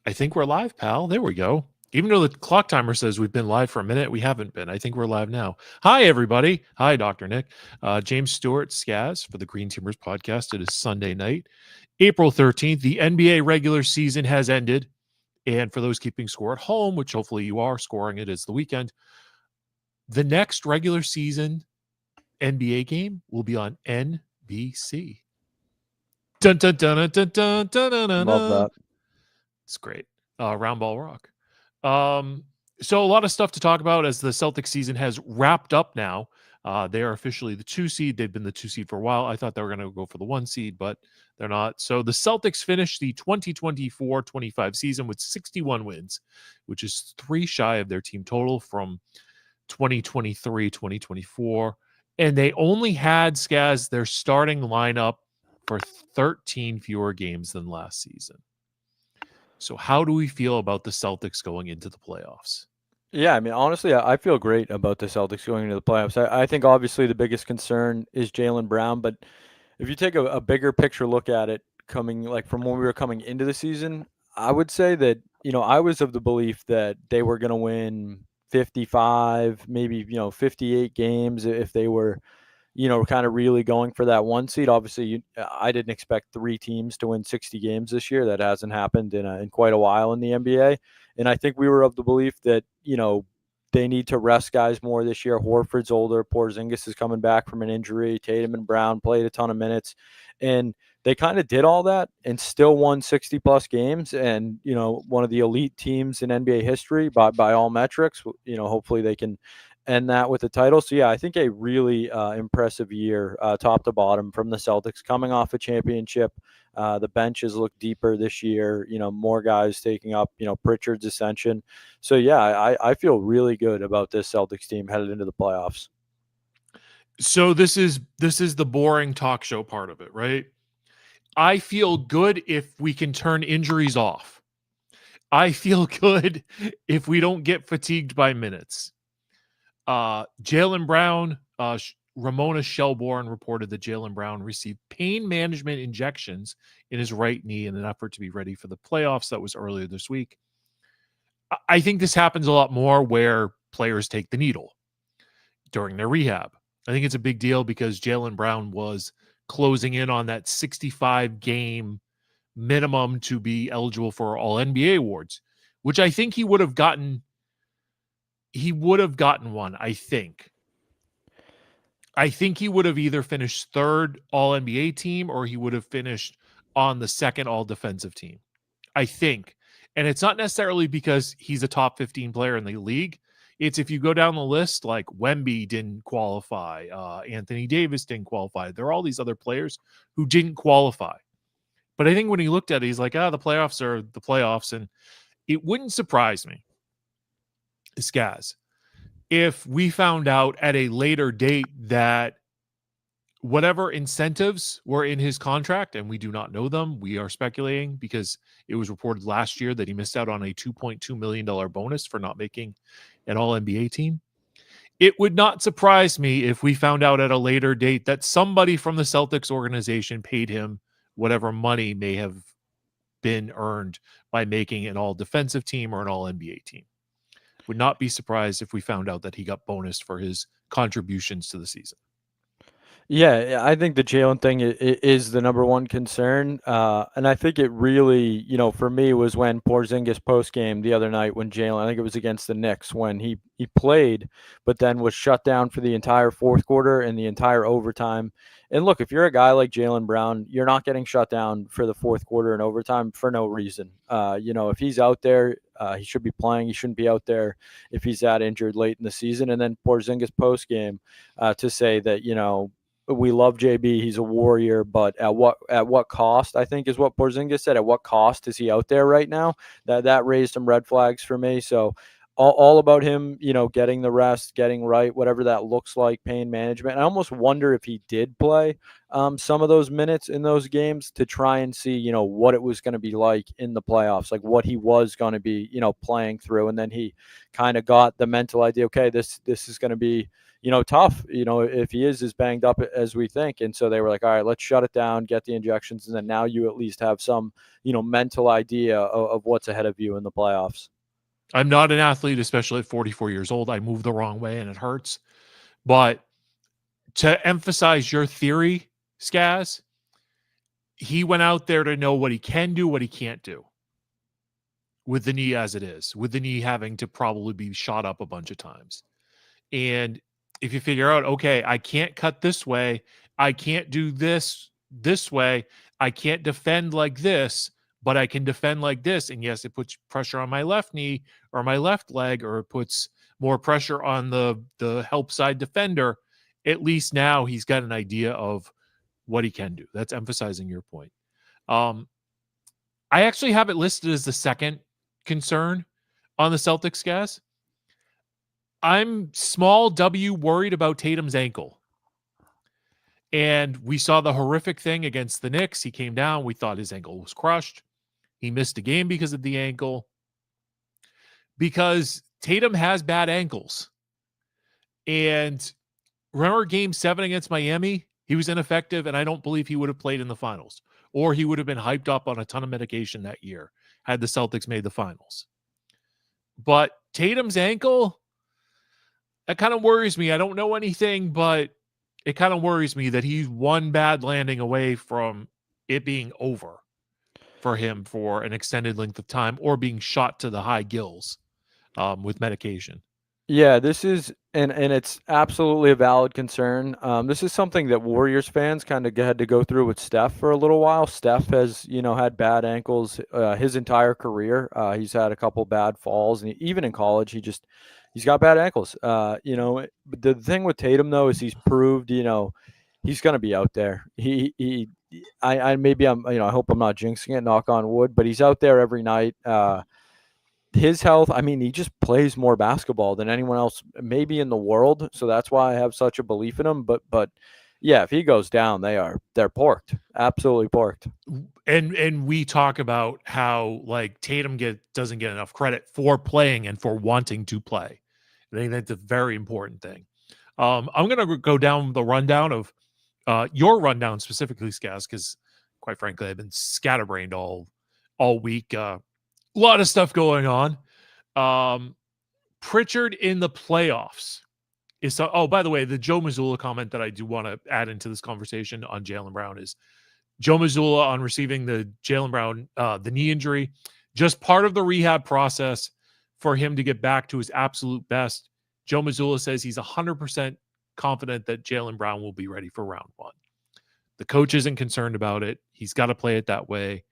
I think we're live, pal. There we go. Even though the clock timer says we've been live for a minute, we haven't been. I think we're live now. Hi, everybody. Hi, Dr. Nick. James Stewart, Skaz for the Green Teamers podcast. It is Sunday night, April 13th. The NBA regular season has ended. And for those keeping score at home, which hopefully you are scoring, it is the weekend. The next regular season NBA game will be on NBC. Dun, dun, dun, dun, dun, dun, dun, dun, dun, Love dun. that. It's great. Round ball rock. So a lot of stuff to talk about as the Celtics season has wrapped up now. They are officially the 2 seed. They've been the 2 seed for a while. I thought they were going to go for the 1 seed, but they're not. So the Celtics finished the 2024-25 season with 61 wins, which is 3 shy of their team total from 2023-2024. And they only had Skaz their starting lineup for 13 fewer games than last season. So how do we feel about the Celtics going into the playoffs? Yeah, I mean, honestly, I feel great about the Celtics going into the playoffs. I think obviously the biggest concern is Jaylen Brown, but if you take a bigger picture look at it, coming like from when we were coming into the season, I would say that I was of the belief that they were going to win 55, maybe 58 games if they were kind of really going for that 1 seed. Obviously, I didn't expect 3 teams to win 60 games this year. That hasn't happened in quite a while in the NBA. And I think we were of the belief that, they need to rest guys more this year. Horford's older. Porzingis is coming back from an injury. Tatum and Brown played a ton of minutes. And they kind of did all that and still won 60-plus games. And, one of the elite teams in NBA history by all metrics. Hopefully they can end that with the title. So, yeah, I think a really impressive year top to bottom from the Celtics coming off a championship. The benches look deeper this year, more guys taking up, Pritchard's ascension. So, yeah, I feel really good about this Celtics team headed into the playoffs. So this is the boring talk show part of it, right? I feel good if we can turn injuries off. I feel good if we don't get fatigued by minutes. Jaylen Brown, Ramona Shelbourne reported that Jaylen Brown received pain management injections in his right knee in an effort to be ready for the playoffs. That was earlier this week. I think this happens a lot more where players take the needle during their rehab. I think it's a big deal because Jaylen Brown was closing in on that 65 game minimum to be eligible for all NBA awards, which I think he would have gotten. He would have gotten one, I think. I think he would have either finished third all NBA team or he would have finished on the second all defensive team. I think. And it's not necessarily because he's a top 15 player in the league. It's if you go down the list, like Wemby didn't qualify, Anthony Davis didn't qualify. There are all these other players who didn't qualify. But I think when he looked at it, he's like, the playoffs are the playoffs. And it wouldn't surprise me, Skaz, if we found out at a later date that whatever incentives were in his contract, and we do not know them, we are speculating because it was reported last year that he missed out on a $2.2 million bonus for not making an all-NBA team. It would not surprise me if we found out at a later date that somebody from the Celtics organization paid him whatever money may have been earned by making an all-defensive team or an all-NBA team. Would not be surprised if we found out that he got bonus for his contributions to the season. Yeah, I think the Jalen thing is the number one concern, and I think it really, for me, was when Porzingis post game the other night when Jalen, I think it was against the Knicks, when he played, but then was shut down for the entire fourth quarter and the entire overtime. And look, if you're a guy like Jaylen Brown, you're not getting shut down for the fourth quarter and overtime for no reason. If he's out there, he should be playing. He shouldn't be out there if he's that injured late in the season. And then Porzingis post game to say that we love JB. He's a warrior, but at what cost? I think is what Porzingis said. At what cost is he out there right now? That raised some red flags for me. So all about him, getting the rest, getting right, whatever that looks like, pain management. I almost wonder if he did play some of those minutes in those games to try and see, what it was going to be like in the playoffs, like what he was going to be, playing through. And then he kind of got the mental idea, okay, this is going to be, tough, if he is as banged up as we think. And so they were like, all right, let's shut it down, get the injections, and then now you at least have some, mental idea of what's ahead of you in the playoffs. I'm not an athlete, especially at 44 years old. I move the wrong way and it hurts. But to emphasize your theory, Skaz, he went out there to know what he can do, what he can't do with the knee as it is, with the knee having to probably be shot up a bunch of times. And if you figure out, okay, I can't cut this way, I can't do this way, I can't defend like this, but I can defend like this. And yes, it puts pressure on my left knee or my left leg, or it puts more pressure on the help side defender. At least now he's got an idea of what he can do. That's emphasizing your point. I actually have it listed as the second concern on the Celtics, guys. I'm small W worried about Tatum's ankle. And we saw the horrific thing against the Knicks. He came down. We thought his ankle was crushed. He missed a game because of the ankle. Because Tatum has bad ankles. And remember game 7 against Miami? He was ineffective, and I don't believe he would have played in the finals. Or he would have been hyped up on a ton of medication that year had the Celtics made the finals. But Tatum's ankle, that kind of worries me. I don't know anything, but it kind of worries me that he's one bad landing away from it being over for him for an extended length of time, or being shot to the high gills with medication. Yeah, this is and it's absolutely a valid concern. This is something that Warriors fans kind of had to go through with Steph for a little while. Steph has, had bad ankles his entire career. He's had a couple bad falls, and even in college, he's got bad ankles. But the thing with Tatum though is he's proved, he's going to be out there. I maybe I'm, I hope I'm not jinxing it, knock on wood, but he's out there every night. His health, I mean, he just plays more basketball than anyone else maybe in the world, so that's why I have such a belief in him. But yeah, if he goes down, they're porked, absolutely porked. And we talk about how like Tatum doesn't get enough credit for playing and for wanting to play. I think that's a very important thing. I'm gonna go down the rundown of your rundown specifically, Skaz, because quite frankly, I've been scatterbrained all week. A lot of stuff going on. Pritchard in the playoffs is. Oh, by the way, the Joe Mazzulla comment that I do want to add into this conversation on Jaylen Brown is Joe Mazzulla on receiving the Jaylen Brown the knee injury, just part of the rehab process for him to get back to his absolute best. Joe Mazzulla says he's 100% confident that Jaylen Brown will be ready for round 1. The coach isn't concerned about it. He's got to play it that way.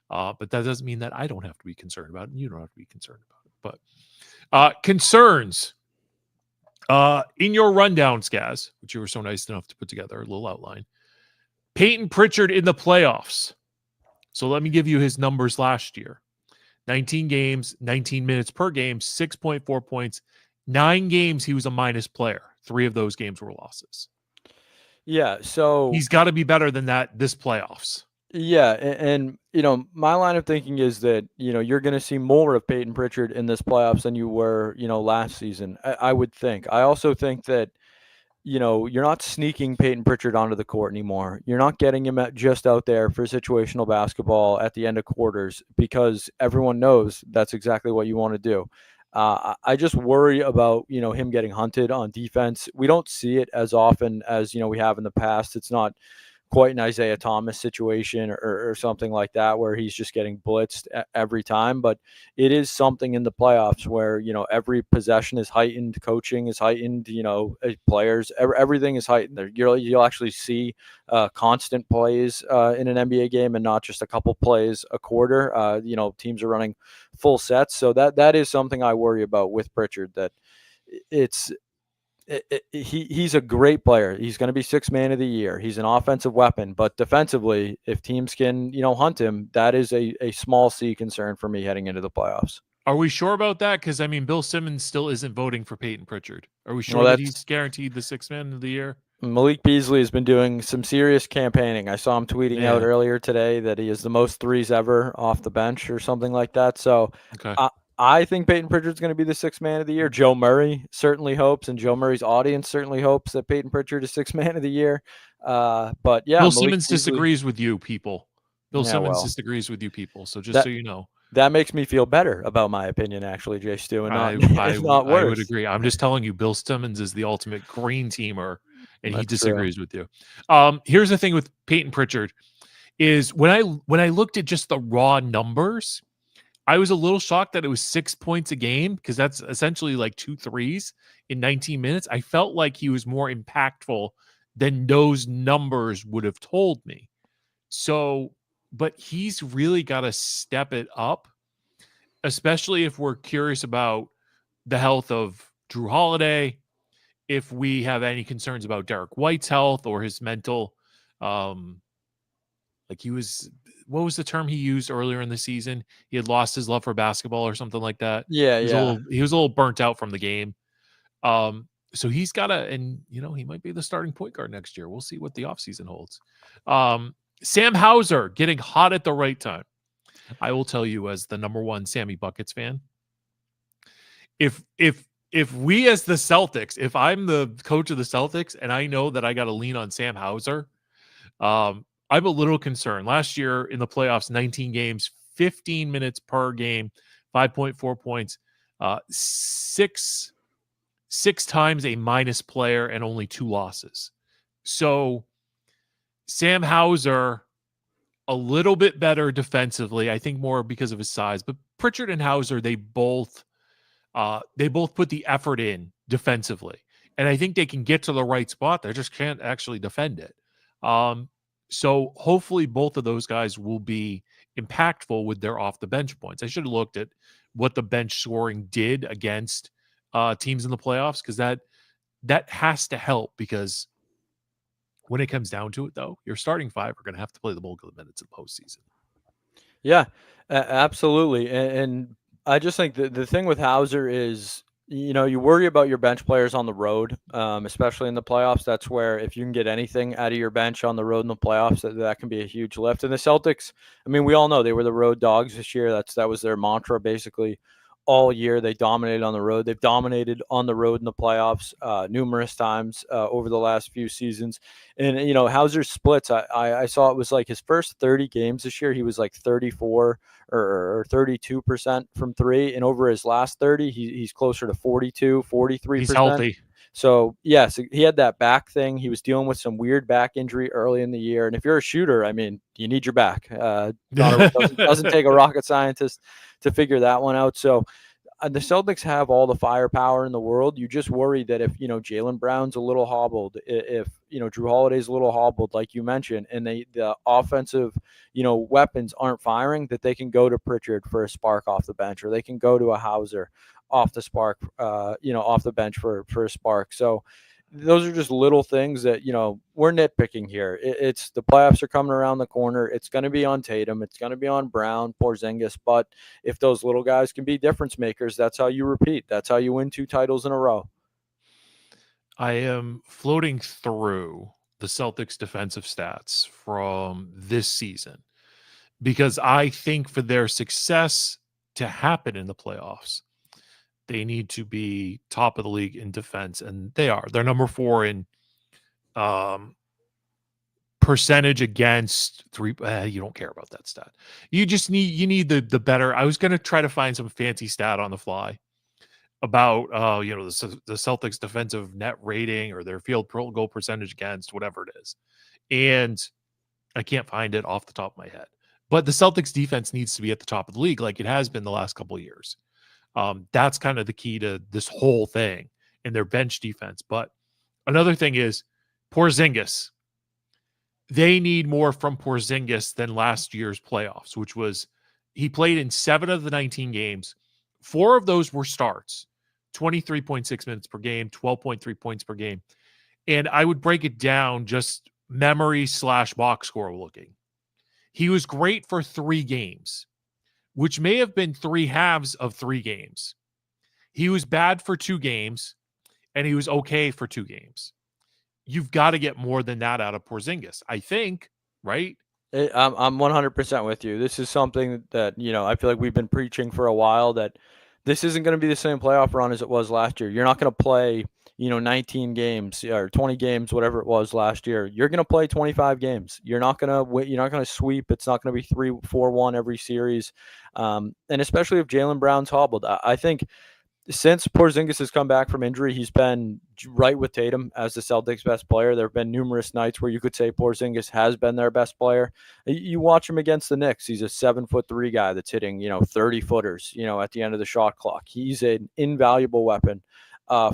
But that doesn't mean that I don't have to be concerned about it, and you don't have to be concerned about it. But concerns in your rundown, Skaz, which you were so nice enough to put together, a little outline. Peyton Pritchard in the playoffs. So let me give you his numbers last year. 19 games, 19 minutes per game, 6.4 points. 9 games he was a minus player. 3 of those games were losses. Yeah, so he's got to be better than that this playoffs. Yeah, and my line of thinking is that, you're going to see more of Peyton Pritchard in this playoffs than you were, last season, I would think. I also think that, you're not sneaking Peyton Pritchard onto the court anymore. You're not getting him just out there for situational basketball at the end of quarters, because everyone knows that's exactly what you want to do. I just worry about, him getting hunted on defense. We don't see it as often as, we have in the past. It's not quite an Isaiah Thomas situation or something like that, where he's just getting blitzed every time. But it is something in the playoffs where, every possession is heightened, coaching is heightened, players, everything is heightened. You'll actually see constant plays in an NBA game, and not just a couple plays a quarter. Teams are running full sets. So that is something I worry about with Pritchard, that he's a great player. He's going to be 6th man of the year. He's an offensive weapon, but defensively, if teams can, hunt him, that is a small C concern for me heading into the playoffs. Are we sure about that? Because, I mean, Bill Simmons still isn't voting for Peyton Pritchard. Are we sure that he's guaranteed the 6th man of the year? Malik Beasley has been doing some serious campaigning. I saw him tweeting out earlier today that he is the most threes ever off the bench or something like that. So okay. I think Peyton Pritchard's going to be the sixth man of the year. Joe Murray certainly hopes, and Joe Murray's audience certainly hopes that Peyton Pritchard is sixth man of the year. But yeah, Bill Malik Simmons Beasley. disagrees with you, people. Bill Yeah, Simmons well, disagrees with you, people. So just so that you know, that makes me feel better about my opinion, actually, Jay Stu, and not I I if not I would worse. agree. I'm just telling you, Bill Simmons is the ultimate green teamer, and he That's true. disagrees with you. Here's the thing with Peyton Pritchard is when I looked at just the raw numbers, I was a little shocked that it was 6 points a game because that's essentially like 2 threes in 19 minutes. I felt like he was more impactful than those numbers would have told me. So, but he's really got to step it up, especially if we're curious about the health of Drew Holiday, if we have any concerns about Derek White's health or his mental um like he was what was the term he used earlier in the season? He had lost his love for basketball or something like that. Yeah, yeah. He was a little burnt out from the game. So he's got to, and he might be the starting point guard next year. We'll see what the offseason holds. Sam Hauser getting hot at the right time. I will tell you, as the number one Sammy Buckets fan, if we as the Celtics, if I'm the coach of the Celtics and I know that I got to lean on Sam Hauser, I'm a little concerned. Last year in the playoffs, 19 games, 15 minutes per game, 5.4 points, six times a minus player, and only 2 losses. So Sam Hauser, a little bit better defensively. I think more because of his size, but Pritchard and Hauser, they both put the effort in defensively, and I think they can get to the right spot. They just can't actually defend it. So hopefully both of those guys will be impactful with their off the bench points. I should have looked at what the bench scoring did against teams in the playoffs, because that has to help, because when it comes down to it, though, your starting five are going to have to play the bulk of the minutes in the postseason. Yeah, absolutely. And I just think the thing with Hauser is, you worry about your bench players on the road, especially in the playoffs. That's where if you can get anything out of your bench on the road in the playoffs, that can be a huge lift. And the Celtics, I mean, we all know they were the road dogs this year. That was their mantra basically all year. They dominated on the road. They've dominated on the road in the playoffs numerous times over the last few seasons. And Hauser's splits, I saw it was like his first 30 games this year, he was like 34 or 32% from three, and over his last 30, he's closer to 42, He's 43%. healthy. So yes, he had that back thing. He was dealing with some weird back injury early in the year, and if you're a shooter, I mean, you need your back. Doesn't take a rocket scientist to figure that one out. So the Celtics have all the firepower in the world. You just worry that if Jaylen Brown's a little hobbled, if Drew Holiday's a little hobbled, like you mentioned, and the offensive weapons aren't firing, that they can go to Pritchard for a spark off the bench, or they can go to a Hauser off the spark, off the bench for a spark. So those are just little things that we're nitpicking here. It's the playoffs are coming around the corner. It's going to be on Tatum. It's going to be on Brown, Porzingis. But if those little guys can be difference makers, that's how you repeat. That's how you win 2 titles in a row. I am floating through the Celtics defensive stats from this season, because I think for their success to happen in the playoffs, they need to be top of the league in defense, and they are. They're number 4 in percentage against three. You don't care about that stat. You need the better. I was going to try to find some fancy stat on the fly about the Celtics defensive net rating or their field goal percentage against, whatever it is, and I can't find it off the top of my head. But the Celtics defense needs to be at the top of the league, like it has been the last couple of years. That's kind of the key to this whole thing in their bench defense. But another thing is Porzingis. They need more from Porzingis than last year's playoffs, which was he played in 7 of the 19 games. 4 of those were starts, 23.6 minutes per game, 12.3 points per game. And I would break it down just memory/box score looking. He was great for 3 games, which may have been 3 halves of 3 games. He was bad for 2 games, and he was okay for 2 games. You've got to get more than that out of Porzingis, I think, right? I'm 100% with you. This is something that I feel like we've been preaching for a while, that this isn't going to be the same playoff run as it was last year. You're not going to play, 19 games or 20 games, whatever it was last year. You're going to play 25 games. You're not going to win. You're not going to sweep. It's not going to be 3-4-1 every series. And especially if Jaylen Brown's hobbled, I think since Porzingis has come back from injury, he's been right with Tatum as the Celtics' best player. There have been numerous nights where you could say Porzingis has been their best player. You watch him against the Knicks; he's a 7'3" guy that's hitting 30 footers at the end of the shot clock. He's an invaluable weapon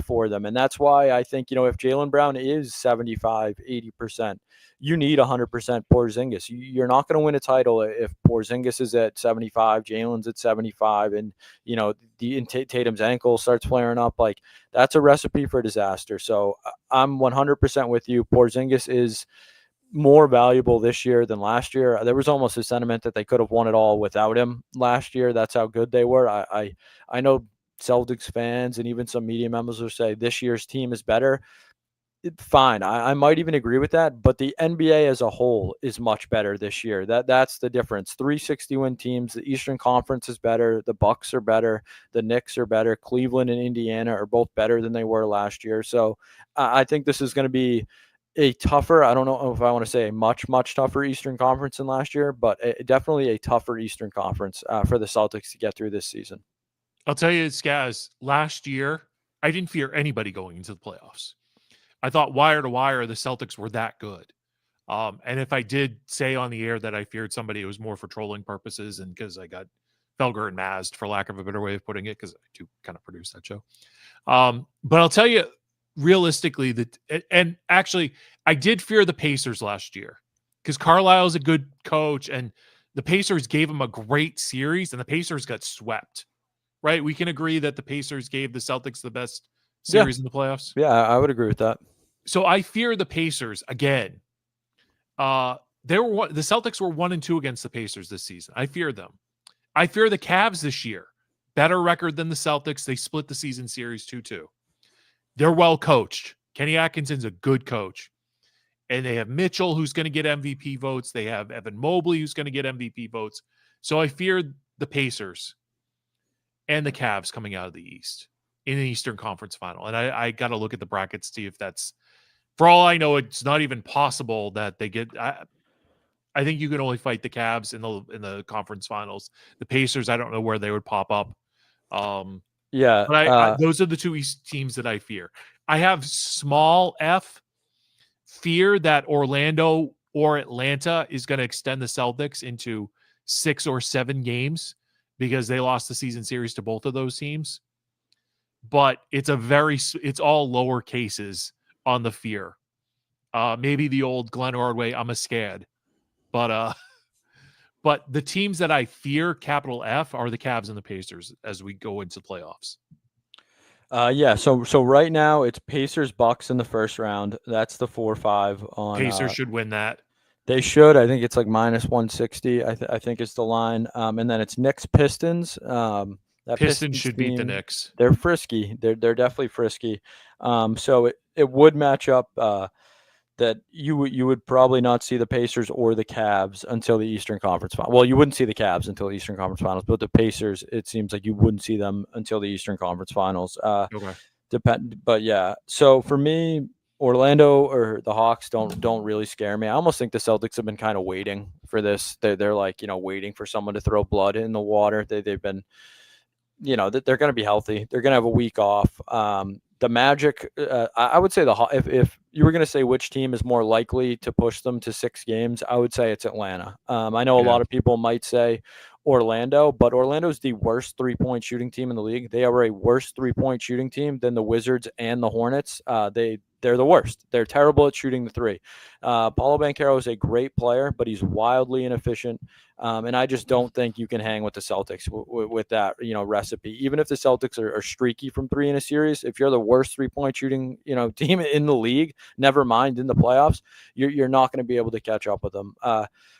for them, and that's why I think if Jaylen Brown is 75, 80%. You need 100% Porzingis. You're not going to win a title if Porzingis is at 75, Jaylen's at 75, and Tatum's ankle starts flaring up. Like, that's a recipe for disaster. So I'm 100% with you. Porzingis is more valuable this year than last year. There was almost a sentiment that they could have won it all without him last year. That's how good they were. I know Celtics fans and even some media members will say this year's team is better. Fine. I might even agree with that, but the NBA as a whole is much better this year. That's the difference. 360-win teams. The Eastern Conference is better. The Bucks are better. The Knicks are better. Cleveland and Indiana are both better than they were last year. So I think this is going to be a tougher, I don't know if I want to say a much, much tougher Eastern Conference than last year, but definitely a tougher Eastern Conference for the Celtics to get through this season. I'll tell you, Skaz, last year, I didn't fear anybody going into the playoffs. I thought wire to wire, the Celtics were that good. And if I did say on the air that I feared somebody, it was more for trolling purposes and because I got Felger and Mazd, for lack of a better way of putting it, because I do kind of produce that show. But I'll tell you, realistically, that, and actually, I did fear the Pacers last year because Carlisle's a good coach, and the Pacers gave him a great series, and the Pacers got swept. Right? We can agree that the Pacers gave the Celtics the best series in the playoffs. Yeah, I would agree with that. So I fear the Pacers again. The Celtics were 1-2 against the Pacers this season. I fear them. I fear the Cavs this year. Better record than the Celtics. They split the season series 2-2. They're well coached. Kenny Atkinson's a good coach. And they have Mitchell, who's going to get MVP votes. They have Evan Mobley, who's going to get MVP votes. So I fear the Pacers and the Cavs coming out of the East in the Eastern Conference Final. And I got to look at the brackets to see if that's, for all I know, it's not even possible that they get. I think you can only fight the Cavs in the conference finals. The Pacers, I don't know where they would pop up. Yeah, but those are the two East teams that I fear. I have small f fear that Orlando or Atlanta is going to extend the Celtics into 6 or 7 games because they lost the season series to both of those teams. But it's all lower cases on the fear. Maybe the old Glenn Ordway, I'm a scad. But the teams that I fear, capital F, are the Cavs and the Pacers as we go into playoffs. Yeah, so right now it's Pacers Bucks in the first round. That's the 4-5 on. Pacers should win that. They should. I think it's like -160. I think is the line. And then it's Knicks Pistons. That Pistons should team, beat the Knicks. They're frisky. They're definitely frisky. So it would match up that you would probably not see the Pacers or the Cavs until the Eastern Conference Finals. Well, you wouldn't see the Cavs until the Eastern Conference Finals, but the Pacers, it seems like you wouldn't see them until the Eastern Conference Finals. Okay. But yeah. So for me, Orlando or the Hawks don't really scare me. I almost think the Celtics have been kind of waiting for this. They're like, waiting for someone to throw blood in the water. They've been, they're going to be healthy. They're going to have a week off. The Magic, I would say if you were going to say which team is more likely to push them to 6 games, I would say it's Atlanta. I know a lot of people might say Orlando, but Orlando's the worst 3-point shooting team in the league. They are a worse 3-point shooting team than the Wizards and the Hornets. They're the worst. They're terrible at shooting the 3. Paulo Banchero is a great player, but he's wildly inefficient. And I just don't think you can hang with the Celtics with that, recipe. Even if the Celtics are streaky from 3 in a series, if you're the worst 3-point shooting, team in the league, never mind in the playoffs, you're not going to be able to catch up with them.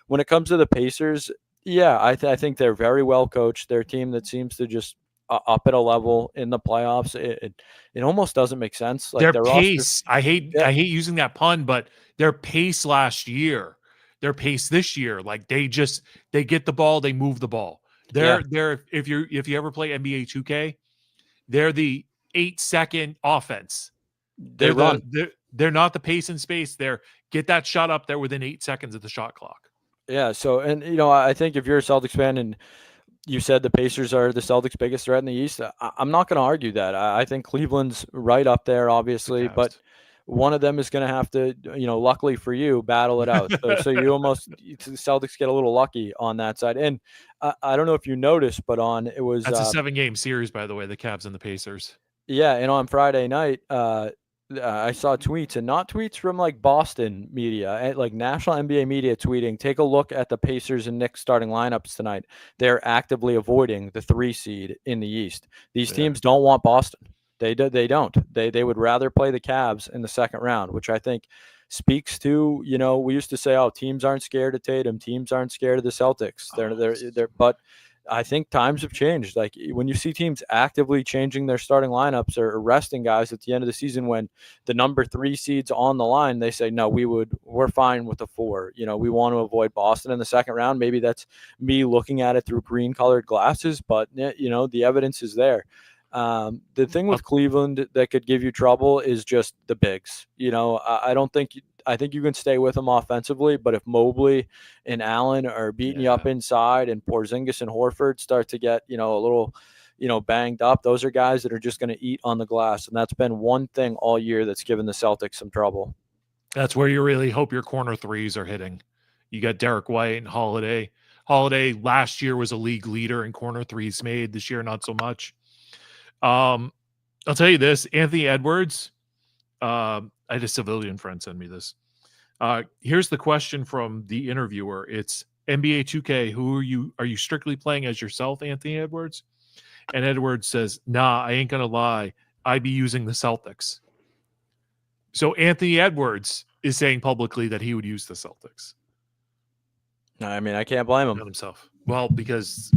When it comes to the Pacers, yeah, I think they're very well coached. They're a team that seems to just up at a level in the playoffs. It almost doesn't make sense. Like their pace. I hate using that pun, but their pace last year, their pace this year, like they get the ball, they move the ball. Yeah, They're if you ever play NBA 2K, they're the 8-second offense. they run. They're not the pace and space. They're get that shot up there within 8 seconds of the shot clock. Yeah. So, and I think if you're a Celtics fan and you said the Pacers are the Celtics' biggest threat in the East, I'm not going to argue that. I think Cleveland's right up there, The obviously, but Cavs. one of them is going to have to, luckily for you, battle it out. So you almost the Celtics get a little lucky on that side. And I don't know if you noticed, but it was That's a 7-game series, by the way. The Cavs and the Pacers. yeah, and on Friday night, I saw tweets, and not tweets from like Boston media, like national NBA media tweeting. Take a look at the Pacers and Knicks starting lineups tonight. They're actively avoiding the 3 seed in the East. These Yeah. teams don't want Boston. They don't. They would rather play the Cavs in the second round, which I think speaks to, we used to say, oh, teams aren't scared of Tatum, teams aren't scared of the Celtics. But I think times have changed. Like when you see teams actively changing their starting lineups or resting guys at the end of the season, when the number 3 seeds on the line, they say, no, we're fine with the 4. We want to avoid Boston in the second round. Maybe that's me looking at it through green colored glasses, but the evidence is there. The thing with Cleveland that could give you trouble is just the bigs. I think you can stay with them offensively, but if Mobley and Allen are beating you up inside and Porzingis and Horford start to get, a little, banged up, those are guys that are just going to eat on the glass. And that's been one thing all year that's given the Celtics some trouble. That's where you really hope your corner threes are hitting. You got Derek White and Holiday. Holiday last year was a league leader in corner threes made. This year, not so much. I'll tell you this, Anthony Edwards. I had a civilian friend send me this. Here's the question from the interviewer. It's NBA 2K. Who are you strictly playing as yourself, Anthony Edwards? And Edwards says, nah, I ain't going to lie. I'd be using the Celtics. So Anthony Edwards is saying publicly that he would use the Celtics. I mean, I can't blame him. Not himself. Well, because,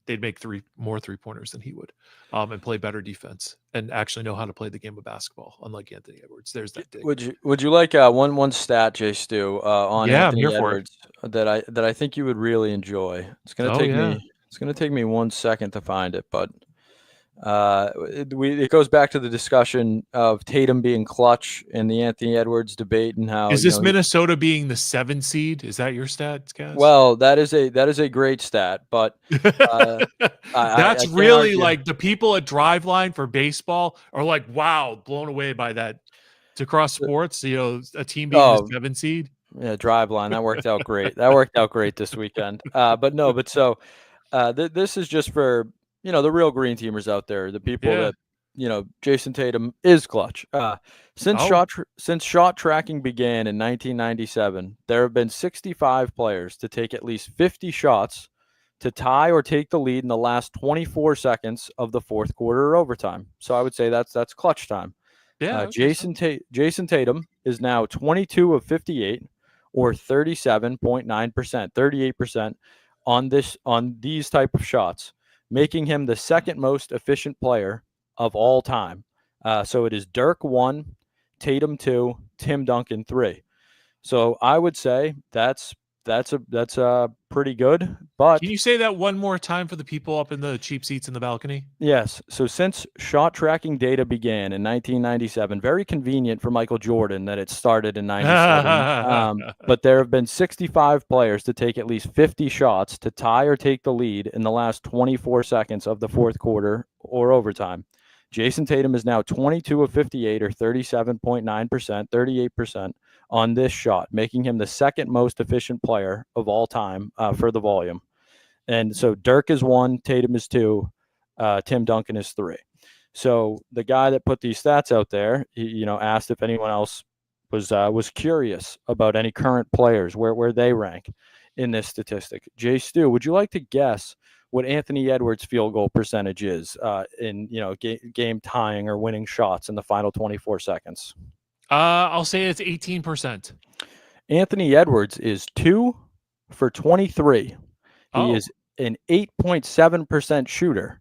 they'd make more 3-pointers than he would, and play better defense and actually know how to play the game of basketball, unlike Anthony Edwards. There's that dig. Would you like one stat, Jay Stu, on Anthony Edwards that I think you would really enjoy? It's gonna take me 1 second to find it, but it goes back to the discussion of Tatum being clutch in the Anthony Edwards debate and how is this Minnesota being the 7 seed? Is that your stat, Kaz? Well, that is a great stat, but that's really like the people at Driveline for baseball are like, wow, blown away by that. To cross sports, a team being the 7 seed. Yeah, Driveline, that worked out great. That worked out great this weekend. This is just for the real green teamers out there, the people that Jason Tatum is clutch. Since shot tracking began in 1997, there have been 65 players to take at least 50 shots to tie or take the lead in the last 24 seconds of the fourth quarter or overtime. So I would say that's clutch time. Yeah, Jason Tatum is now 22 of 58, or 37.9%, 38% on these type of shots, making him the second most efficient player of all time. So it is Dirk 1, Tatum 2, Tim Duncan 3. So I would say that's pretty good. But can you say that one more time for the people up in the cheap seats in the balcony? Yes. So since shot tracking data began in 1997, very convenient for Michael Jordan that it started in 97. But there have been 65 players to take at least 50 shots to tie or take the lead in the last 24 seconds of the fourth quarter or overtime. Jason Tatum is now 22 of 58, or 37.9%, 38% on this shot, making him the second most efficient player of all time for the volume. And so Dirk is 1, Tatum is 2, Tim Duncan is 3. So the guy that put these stats out there, he, asked if anyone else was curious about any current players, where they rank in this statistic. Jay Stu, would you like to guess what Anthony Edwards' field goal percentage is in game tying or winning shots in the final 24 seconds? I'll say it's 18%. Anthony Edwards is 2 for 23. He is an 8.7% shooter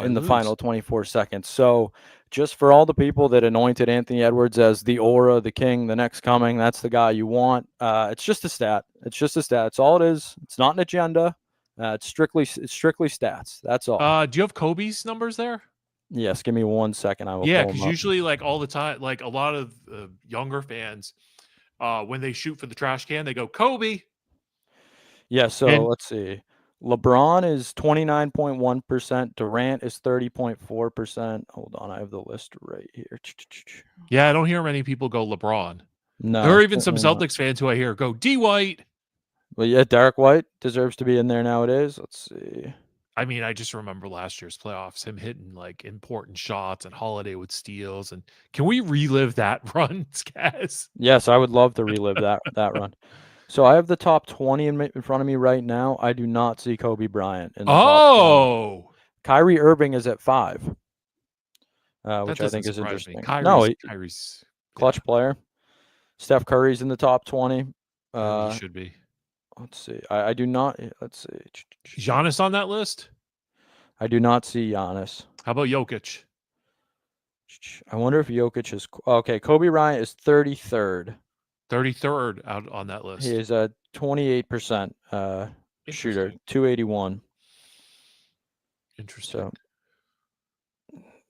in the final 24 seconds. So just for all the people that anointed Anthony Edwards as the aura, the king, the next coming, that's the guy you want. It's just a stat. It's all it is. It's not an agenda. It's strictly stats. That's all. Do you have Kobe's numbers there? Yes, give me 1 second. I will Yeah, pull them because up. usually, like all the time, like a lot of younger fans, when they shoot for the trash can, they go Kobe. Yeah, so And let's see. LeBron is 29.1%. Durant is 30.4%. Hold on, I have the list right here. yeah, I don't hear many people go LeBron. There No, are even some certainly not. Celtics fans who I hear go D White. But yeah, Derek White deserves to be in there nowadays. Let's see. I mean, I just remember last year's playoffs, him hitting like important shots and Holiday with steals. And can we relive that run, Skaz? Yes, I would love to relive that run. So I have the top 20 in front of me right now. I do not see Kobe Bryant in the top 20. Oh, Kyrie Irving is at 5, that which I doesn't think is surprise me. interesting. No, Kyrie's, yeah, clutch player. Steph Curry's in the top 20. he Uh, should be. let's see. I do not. Let's see. Giannis on that list? I do not see Giannis. How about Jokic? I wonder if Jokic is okay. Kobe Bryant is 33rd. 33rd out on that He list. is a 28% shooter, Interesting. 281. Interesting.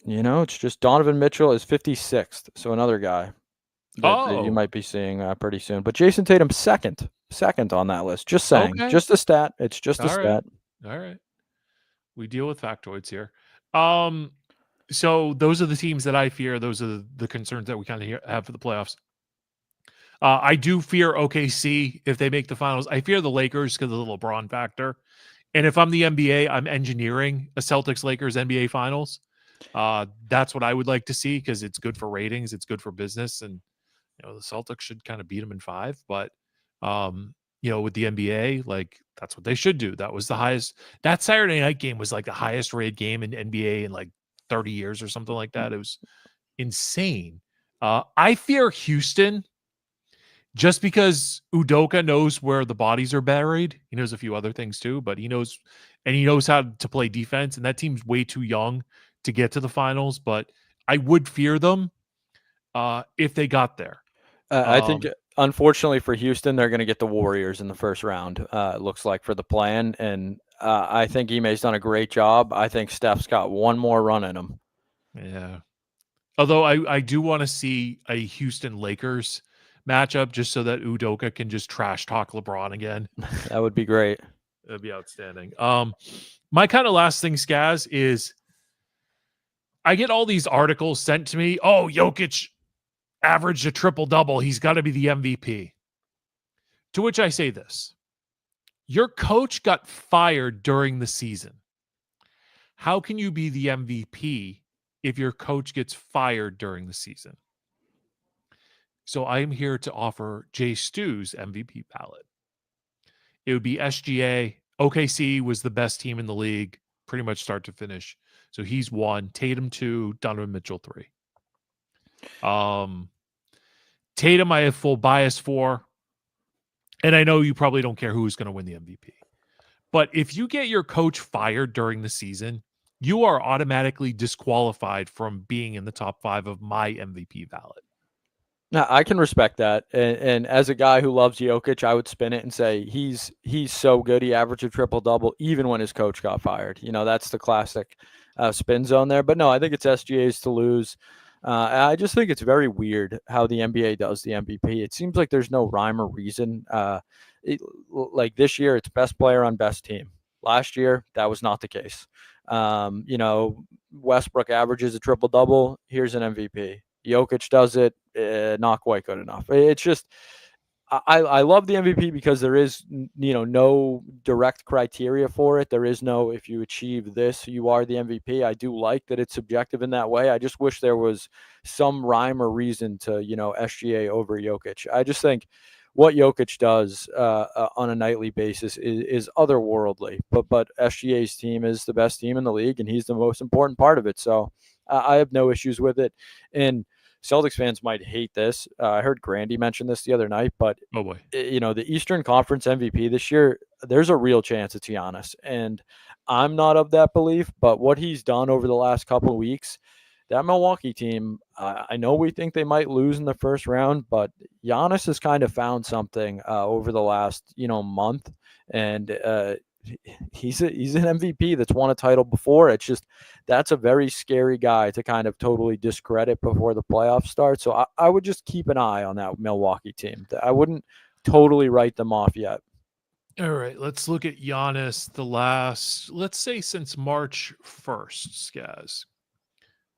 So it's just Donovan Mitchell is 56th. So another guy that you Oh, might be seeing pretty soon. But Jason Tatum second on that list. Just saying, okay. just a stat. It's just a All right. stat. All right. We deal with factoids here. So those are the teams that I fear. Those are the concerns that we kind of have for the playoffs. I do fear OKC if they make the finals. I fear the Lakers because of the LeBron factor. And if I'm the NBA, I'm engineering a Celtics Lakers NBA finals. That's what I would like to see because it's good for ratings, it's good for business, and the Celtics should kind of beat them in 5. But with the NBA, like that's what they should do. That was the highest. That Saturday night game was like the highest rated game in NBA in like 30 years or something like that. It was insane. I fear Houston just because Udoka knows where the bodies are buried. He knows a few other things too, but he knows how to play defense. And that team's way too young to get to the finals. But I would fear them if they got there. I think, unfortunately for Houston, they're going to get the Warriors in the first round. It looks like for the plan, and I think Ime's done a great job. I think Steph's got one more run in him. Yeah. Although I do want to see a Houston Lakers matchup just so that Udoka can just trash talk LeBron again. That would be great. That'd be outstanding. My kind of last thing, Skaz, is I get all these articles sent to me. Oh, Jokic averaged a triple-double. He's got to be the MVP. To which I say this. Your coach got fired during the season. How can you be the MVP if your coach gets fired during the season? So I am here to offer Jay Stu's MVP ballot. It would be SGA. OKC was the best team in the league, pretty much start to finish. So he's 1. Tatum 2. Donovan Mitchell 3. Tatum, I have full bias for. And I know you probably don't care who's going to win the MVP. But if you get your coach fired during the season, you are automatically disqualified from being in the top 5 of my MVP ballot. Now, I can respect that, and as a guy who loves Jokic, I would spin it and say he's so good. He averaged a triple-double even when his coach got fired. That's the classic spin zone there. But no, I think it's SGA's to lose. I just think it's very weird how the NBA does the MVP. It seems like there's no rhyme or reason. Like this year, it's best player on best team. Last year, that was not the case. Westbrook averages a triple-double. Here's an MVP. Jokic does it, not quite good enough. It's just I love the MVP because there is no direct criteria for it. There is no if you achieve this, you are the MVP. I do like that it's subjective in that way. I just wish there was some rhyme or reason to SGA over Jokic. I just think what Jokic does on a nightly basis is otherworldly. But SGA's team is the best team in the league, and he's the most important part of it. So I have no issues with it. And Celtics fans might hate this. I heard Grandy mention this the other night, but oh boy, the Eastern Conference MVP this year, there's a real chance it's Giannis, and I'm not of that belief. But what he's done over the last couple of weeks, that Milwaukee team, I know we think they might lose in the first round, but Giannis has kind of found something over the last month, and he's an MVP that's won a title before. It's just that's a very scary guy to kind of totally discredit before the playoffs start. So I would just keep an eye on that Milwaukee team. I wouldn't totally write them off yet. All right, let's look at Giannis the last, let's say since March 1st, Skaz.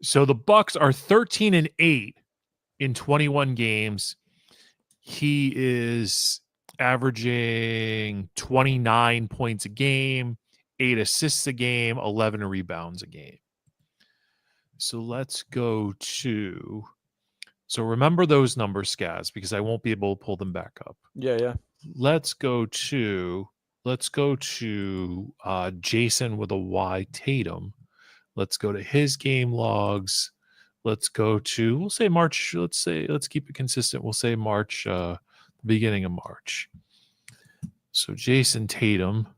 So the Bucks are 13-8 in 21 games. He is averaging 29 points a game, 8 assists a game, 11 rebounds a game. So let's go to, so remember those numbers, Skaz, because I won't be able to pull them back up. Yeah. Let's go to Jason with a Y, Tatum. Let's go to his game logs. Let's go to, we'll say March. Let's keep it consistent. We'll say March, beginning of March. So Jason Tatum,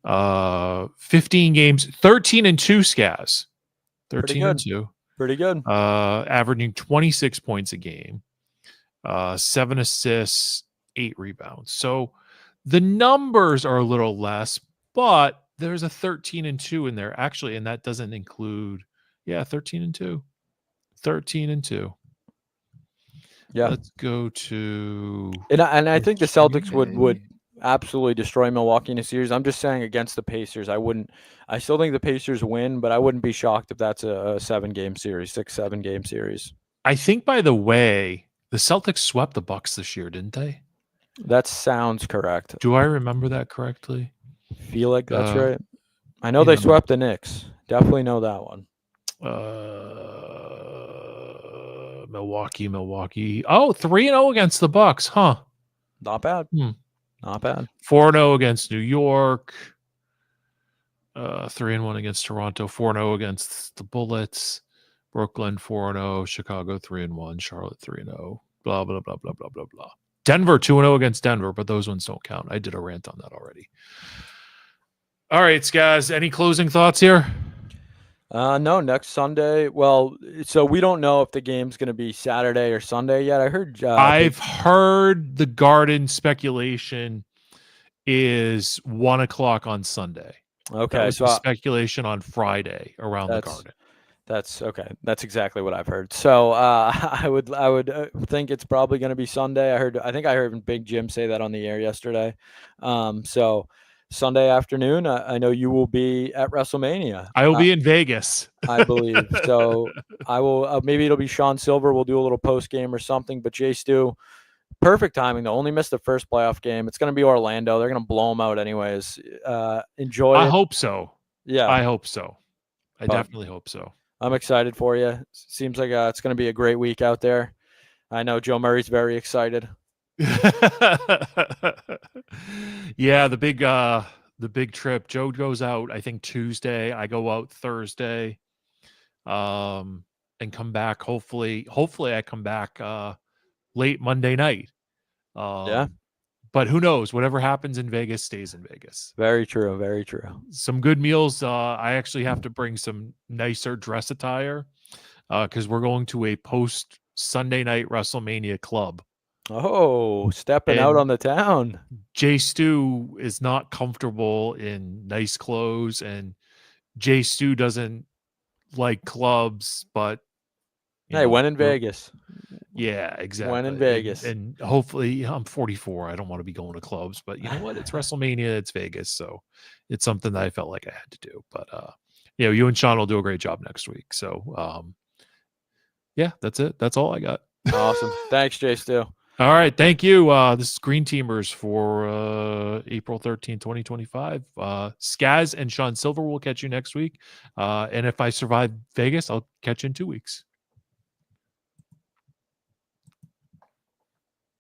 15 games, 13-2, Skaz. 13-2. Pretty good. Averaging 26 points a game, 7 assists, 8 rebounds. So the numbers are a little less, but there's a 13-2 in there actually, and that doesn't include, 13-2. 13-2. Yeah. Let's go to, and I think the Celtics would absolutely destroy Milwaukee in a series. I'm just saying against the Pacers, I still think the Pacers win, but I wouldn't be shocked if that's a 7-game series, 6-7 game series. I think, by the way, the Celtics swept the Bucks this year, didn't they? That sounds correct. Do I remember that correctly? Feel like that's right. I know they swept the Knicks. Definitely know that one. Milwaukee. Oh, 3-0 against the Bucks, huh? Not bad. Not bad. 4-0 against New York. 3-1 against Toronto. 4-0 against the Bullets. Brooklyn 4-0. Chicago 3-1. Charlotte 3-0. Blah blah blah blah blah blah blah. Denver 2-0 against Denver, but those ones don't count. I did a rant on that already. All right, guys. Any closing thoughts here? No, next Sunday. Well, so we don't know if the game's going to be Saturday or Sunday yet. I heard. I've heard the Garden speculation is 1:00 on Sunday. Okay, so speculation on Friday around the Garden. That's okay. That's exactly what I've heard. So I would think it's probably going to be Sunday. I think I heard Big Jim say that on the air yesterday. So Sunday afternoon, I know you will be at WrestleMania. I will be in Vegas, I believe. So I will. Maybe it'll be Sean Silver. We'll do a little post game or something. But Jay Stu, perfect timing. Though only missed the first playoff game. It's going to be Orlando. They're going to blow them out anyways. Enjoy it. I hope so. Yeah, I hope so. I definitely hope so. I'm excited for you. Seems like it's going to be a great week out there. I know Joe Murray's very excited. Yeah, the big trip. Joe goes out, I think Tuesday. I go out Thursday, and come back. Hopefully I come back late Monday night. Yeah. But who knows? Whatever happens in Vegas stays in Vegas. Very true. Very true. Some good meals. I actually have to bring some nicer dress attire because we're going to a post Sunday night WrestleMania club. Oh, stepping out on the town. Jay Stu is not comfortable in nice clothes, and Jay Stu doesn't like clubs, but when in Vegas. Yeah, exactly. When in Vegas. And hopefully, I'm 44. I don't want to be going to clubs, but you know what? It's WrestleMania. It's Vegas. So it's something that I felt like I had to do. But, you and Sean will do a great job next week. So, that's it. That's all I got. Awesome. Thanks, Jay Stu. All right. Thank you. This is Green Teamers for April 13, 2025. Skaz and Sean Silver will catch you next week. And if I survive Vegas, I'll catch you in 2 weeks.